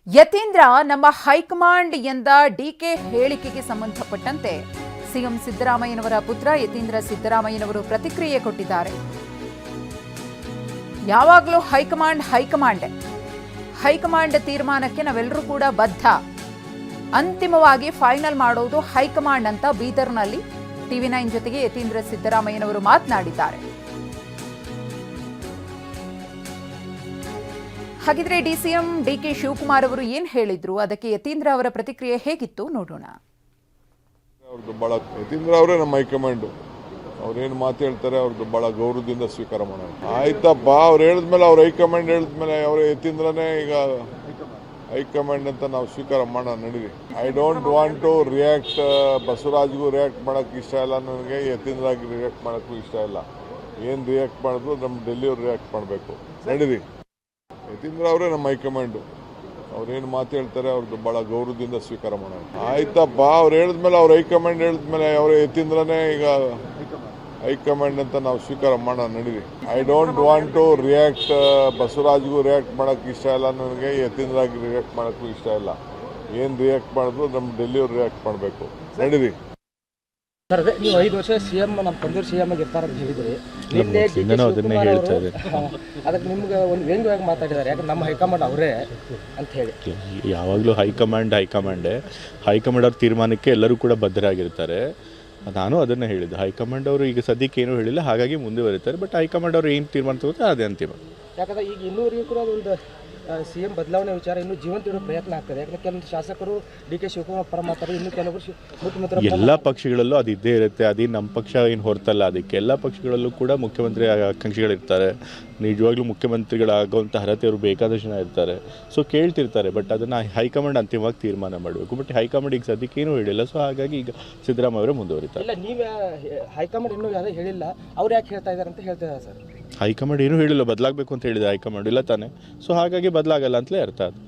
ಯತೀಂದ್ರ ನಮ್ಮ ಹೈಕಮಾಂಡ್ ಎಂದ ಡಿಕೆ ಹೇಳಿಕೆಗೆ ಸಂಬಂಧಪಟ್ಟಂತೆ ಸಿಎಂ ಸಿದ್ದರಾಮಯ್ಯನವರ ಪುತ್ರ ಯತೀಂದ್ರ ಸಿದ್ದರಾಮಯ್ಯನವರು ಪ್ರತಿಕ್ರಿಯೆ ಕೊಟ್ಟಿದ್ದಾರೆ. ಯಾವಾಗಲೂ ಹೈಕಮಾಂಡ್ ತೀರ್ಮಾನಕ್ಕೆ ನಾವೆಲ್ಲರೂ ಕೂಡ ಬದ್ಧ. ಅಂತಿಮವಾಗಿ ಫೈನಲ್ ಮಾಡೋದು ಹೈಕಮಾಂಡ್ ಅಂತ ಬೀದರ್ನಲ್ಲಿ ಟಿವಿ9 ಜೊತೆಗೆ ಯತೀಂದ್ರ ಸಿದ್ದರಾಮಯ್ಯನವರು ಮಾತನಾಡಿದ್ದಾರೆ. ಹಾಗಿದ್ರೆ ಡಿಸಿಎಂ ಡಿಕೆ ಶಿವಕುಮಾರ್ ಅವರು ಏನ್ ಹೇಳಿದ್ರು, ಅದಕ್ಕೆ ಯತೀಂದ್ರ ಅವರ ಪ್ರತಿಕ್ರಿಯೆ ಹೇಗಿತ್ತು ನೋಡೋಣ. ಯತೀಂದ್ರ ಅವರೇ ನಮ್ಮ ಹೈಕಮಾಂಡ್. ಅವ್ರೇನು ಮಾತು ಹೇಳ್ತಾರೆ ಅವ್ರದ್ದು ಬಹಳ ಗೌರವದಿಂದ ಸ್ವೀಕಾರ ಮಾಡೋಣ. ಆಯ್ತಪ್ಪ, ಅವ್ರು ಹೇಳಿದ್ಮೇಲೆ ಅವ್ರ ಹೈಕಮಾಂಡ್ ಹೇಳಿದ್ಮೇಲೆ ಅವ್ರ ಯತೀಂದ್ರನೇ ಈಗ ಹೈಕಮಾಂಡ್ ಅಂತ ನಾವು ಸ್ವೀಕಾರ ಮಾಡೋಣ. ನಡೀರಿ. I don't want to react. ಬಸವರಾಜ್ಗೂ ರಿಯಾಕ್ಟ್ ಮಾಡೋಕ್ಕೆ ಇಷ್ಟ ಇಲ್ಲ ನನಗೆ, ಯತೀಂದ್ರಾಗಿ ರಿಯಾಕ್ಟ್ ಮಾಡೋಕ್ಕೂ ಇಷ್ಟ ಇಲ್ಲ. ಏನು ರಿಯಾಕ್ಟ್ ಮಾಡಿದ್ರು ನಮ್ಮ ಡೆಲ್ಲಿಯವ್ರು ರಿಯಾಕ್ಟ್ ಮಾಡಬೇಕು. ನಡೀರಿ. ಯತೀಂದ್ರ ಅವರೇ ನಮ್ಮ ಹೈಕಮಾಂಡ್. ಅವ್ರೇನು ಮಾತು ಹೇಳ್ತಾರೆ ಅವ್ರದ್ದು ಬಹಳ ಗೌರವದಿಂದ ಸ್ವೀಕಾರ ಮಾಡೋಣ. ಆಯ್ತಪ್ಪ, ಅವ್ರು ಹೇಳಿದ್ಮೇಲೆ ಅವ್ರ ಹೈಕಮಾಂಡ್ ಹೇಳಿದ್ಮೇಲೆ ಅವ್ರ ಯತೀಂದ್ರನೇ ಈಗ ಹೈಕಮಾಂಡ್ ಅಂತ ನಾವು ಸ್ವೀಕಾರ ಮಾಡೋಣ. ನಡೀರಿ. I don't want to react. ಬಸವರಾಜ್ಗೂ ರಿಯಾಕ್ಟ್ ಮಾಡೋಕ್ಕೆ ಇಷ್ಟ ಇಲ್ಲ ನನಗೆ, ಯತೀಂದ್ರಾಗಿ ರಿಯಾಕ್ಟ್ ಮಾಡೋಕ್ಕೂ ಇಷ್ಟ ಇಲ್ಲ. ಏನು ರಿಯಾಕ್ಟ್ ಮಾಡಿದ್ರು ನಮ್ಮ ಡೆಲ್ಲಿಯವ್ರು ರಿಯಾಕ್ಟ್ ಮಾಡಬೇಕು. ನಡೀರಿ. ಸರ್, ನೀವು 5 ವರ್ಷ ಸಿಎಂ ನಮ್ಮ ತಂದೆ ಸಿಎಂ ಆಗಿ ಇರ್ತಾರೆ ಅಂತ ಹೇಳಿದ್ರಿ. ಅದಕ್ಕೆ ನಿಮ್ಗೆ ಒಂದು ವ್ಯಂಗ್ಯವಾಗಿ ಮಾತಾಡಿದ್ದಾರೆ, ಯಾಕಂದ್ರೆ ನಮ್ಮ ಹೈಕಮಾಂಡ್ ಅವರೇ ಅಂತ ಹೇಳಿ. ಯಾವಾಗಲೂ ಹೈಕಮಾಂಡ್ ಅವ್ರ ತೀರ್ಮಾನಕ್ಕೆ ಎಲ್ಲರೂ ಕೂಡ ಬದ್ಧರಾಗಿರ್ತಾರೆ. ನಾನು ಅದನ್ನು ಹೇಳಿದ್ದೆ. ಹೈಕಮಾಂಡ್ ಅವರು ಈಗ ಸದ್ಯಕ್ಕೆ ಏನೂ ಹೇಳಿಲ್ಲ, ಹಾಗಾಗಿ ಮುಂದುವರಿತಾರೆ. ಬಟ್ ಹೈಕಮಾಂಡ್ ಅವರು ಏನು ತೀರ್ಮಾನ ತಗೋತಾರೆ ಅದೇ ಅಂತಿಮ. ಯಾಕಂದ್ರೆ ಈಗ ಇನ್ನೂವರೆಗೂ ಕೂಡ ಒಂದು ಸಿಎಂ ಬದಲಾವಣೆ ವಿಚಾರ ಇನ್ನೂ ಜೀವಂತ ಇಡೋ ಪ್ರಯತ್ನ ಆಗ್ತದೆ. ಯಾಕಂದ್ರೆ ಕೆಲವೊಂದು ಶಾಸಕರು ಡಿಕೆ ಶಿವಕುಮಾರ್ ಪರ ಮಾತಾಡಿ, ಇನ್ನು ಕೆಲವರು ಮುಖ್ಯಮಂತ್ರಿ ಎಲ್ಲ ಪಕ್ಷಗಳಲ್ಲೂ ಅದು ಇದ್ದೇ ಇರುತ್ತೆ. ಅದೇ ನಮ್ಮ ಪಕ್ಷ ಏನು ಹೊರತಲ್ಲ. ಅದಕ್ಕೆ ಎಲ್ಲ ಪಕ್ಷಗಳಲ್ಲೂ ಕೂಡ ಮುಖ್ಯಮಂತ್ರಿ ಆಕಾಂಕ್ಷಿಗಳಿರ್ತಾರೆ. ನಿಜವಾಗ್ಲೂ ಮುಖ್ಯಮಂತ್ರಿಗಳಾಗುವಂಥ ಅರ್ಹತೆ ಅವರು ಬೇಕಾದಷ್ಟು ಜನ ಇರ್ತಾರೆ. ಸೊ ಕೇಳ್ತಿರ್ತಾರೆ. ಬಟ್ ಅದನ್ನು ಹೈಕಮಾಂಡ್ ಅಂತಿಮವಾಗಿ ತೀರ್ಮಾನ ಮಾಡಬೇಕು. ಬಟ್ ಹೈಕಮಾಂಡ್ ಈಗ ಸದ್ಯಕ್ಕೆ ಏನೂ ಹೇಳಿಲ್ಲ. ಸೊ ಹಾಗಾಗಿ ಈಗ ಸಿದ್ದರಾಮಯ್ಯ ಅವರೇ ಮುಂದುವರಿತಾರೆ. ಇಲ್ಲ, ನೀವು ಹೈಕಮಾಂಡ್ ಇನ್ನೂ ಯಾವುದೇ ಹೇಳಿಲ್ಲ, ಅವ್ರು ಯಾಕೆ ಹೇಳ್ತಾ ಇದ್ದಾರೆ ಅಂತ ಹೇಳ್ತಿದ್ದಾರೆ ಸರ್. ಹೈಕಮಾಂಡ್ ಏನೂ ಹೇಳಿಲ್ಲ, ಬದಲಾಗಬೇಕು ಅಂತ ಹೇಳಿದೆ ಹೈಕಮಾಂಡ್. ಇಲ್ಲ ತಾನೆ. ಸೊ ಹಾಗಾಗಿ ಬದಲಾಗಲ್ಲ ಅಂತಲೇ ಅರ್ಥ ಅದು.